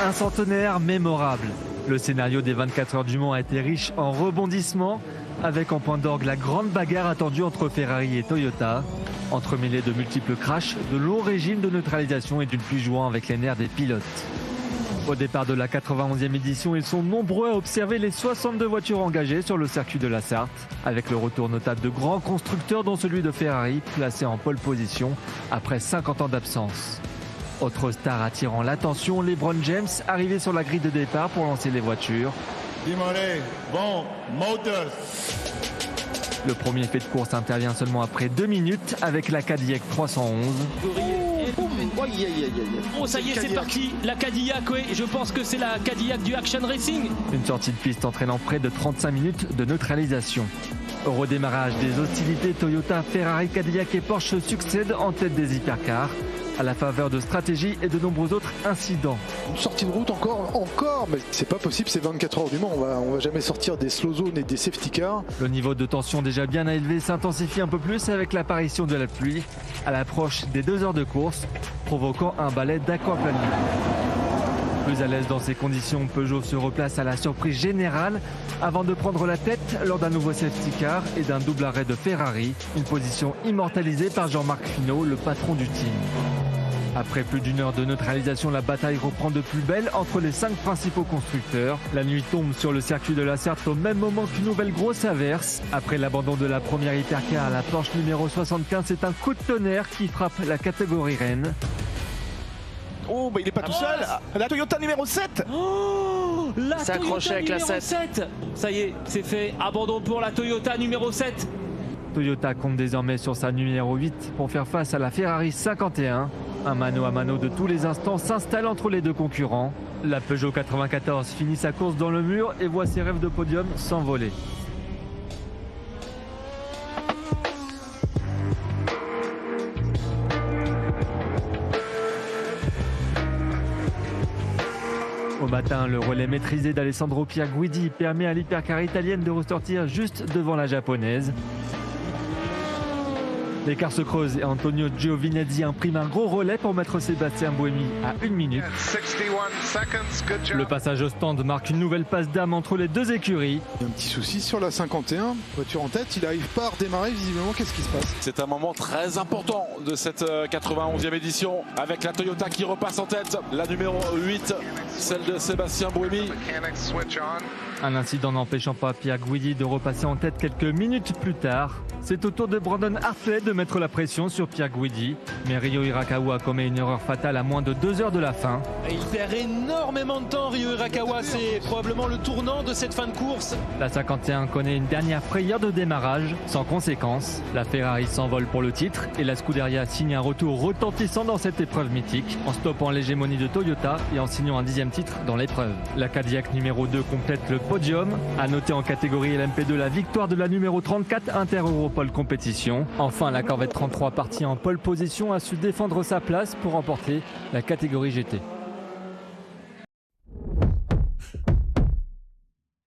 Un centenaire mémorable. Le scénario des 24 heures du Mans a été riche en rebondissements, avec en point d'orgue la grande bagarre attendue entre Ferrari et Toyota, entremêlée de multiples crashs, de longs régimes de neutralisation et d'une pluie jouant avec les nerfs des pilotes. Au départ de la 91e édition, ils sont nombreux à observer les 62 voitures engagées sur le circuit de la Sarthe, avec le retour notable de grands constructeurs dont celui de Ferrari, placé en pole position après 50 ans d'absence. Autre star attirant l'attention, LeBron James, arrivé sur la grille de départ pour lancer les voitures. Le premier fait de course intervient seulement après 2 minutes avec la Cadillac 311. Oh, ça y est, c'est parti. La Cadillac, oui, je pense que c'est la Cadillac du Action Racing. Une sortie de piste entraînant près de 35 minutes de neutralisation. Au redémarrage des hostilités, Toyota, Ferrari, Cadillac et Porsche se succèdent en tête des hypercars, à la faveur de stratégies et de nombreux autres incidents. Une sortie de route encore, mais c'est pas possible, c'est 24 heures du Mans, on va jamais sortir des slow zones et des safety cars. Le niveau de tension déjà bien élevé s'intensifie un peu plus avec l'apparition de la pluie à l'approche des 2 heures de course, provoquant un balai d'aquaplaning. Plus à l'aise dans ces conditions, Peugeot se replace à la surprise générale avant de prendre la tête lors d'un nouveau safety car et d'un double arrêt de Ferrari, une position immortalisée par Jean-Marc Finot, le patron du team. Après plus d'1 heure de neutralisation, la bataille reprend de plus belle entre les 5 principaux constructeurs. La nuit tombe sur le circuit de la Sarthe au même moment qu'une nouvelle grosse averse. Après l'abandon de la première hypercar à la planche numéro 75, c'est un coup de tonnerre qui frappe la catégorie reine. Oh, bah il est pas tout seul. La Toyota numéro 7. Oh, la Toyota avec la numéro 7. Ça y est, c'est fait. Abandon pour la Toyota numéro 7. Toyota compte désormais sur sa numéro 8 pour faire face à la Ferrari 51. Un mano à mano de tous les instants s'installe entre les deux concurrents. La Peugeot 94 finit sa course dans le mur et voit ses rêves de podium s'envoler. Au matin, le relais maîtrisé d'Alessandro Pierguidi permet à l'hypercar italienne de ressortir juste devant la japonaise. L'écart se creuse et Antonio Giovinazzi imprime un gros relais pour mettre Sébastien Buemi à 1 minute. Le passage au stand marque une nouvelle passe d'âme entre les deux écuries. Il y a un petit souci sur la 51, voiture en tête, il n'arrive pas à redémarrer visiblement, qu'est-ce qui se passe? C'est un moment très important de cette 91e édition avec la Toyota qui repasse en tête, la numéro 8, celle de Sébastien Buemi. Un incident n'empêchant pas Pierguidi de repasser en tête quelques minutes plus tard. C'est au tour de Brandon Hartley de mettre la pression sur Pierguidi, mais Ryo Hirakawa commet une erreur fatale à moins de 2 heures de la fin. Il perd énormément de temps, Ryo Hirakawa. C'est probablement le tournant de cette fin de course. La 51 connaît une dernière frayeur de démarrage, sans conséquence. La Ferrari s'envole pour le titre et la Scuderia signe un retour retentissant dans cette épreuve mythique, en stoppant l'hégémonie de Toyota et en signant un 10e titre dans l'épreuve. La Cadillac numéro 2 complète le podium. À noter en catégorie LMP2 la victoire de la numéro 34 Inter-Europol Compétition. Enfin, la Corvette 33 partie en pole position a su défendre sa place pour remporter la catégorie GT.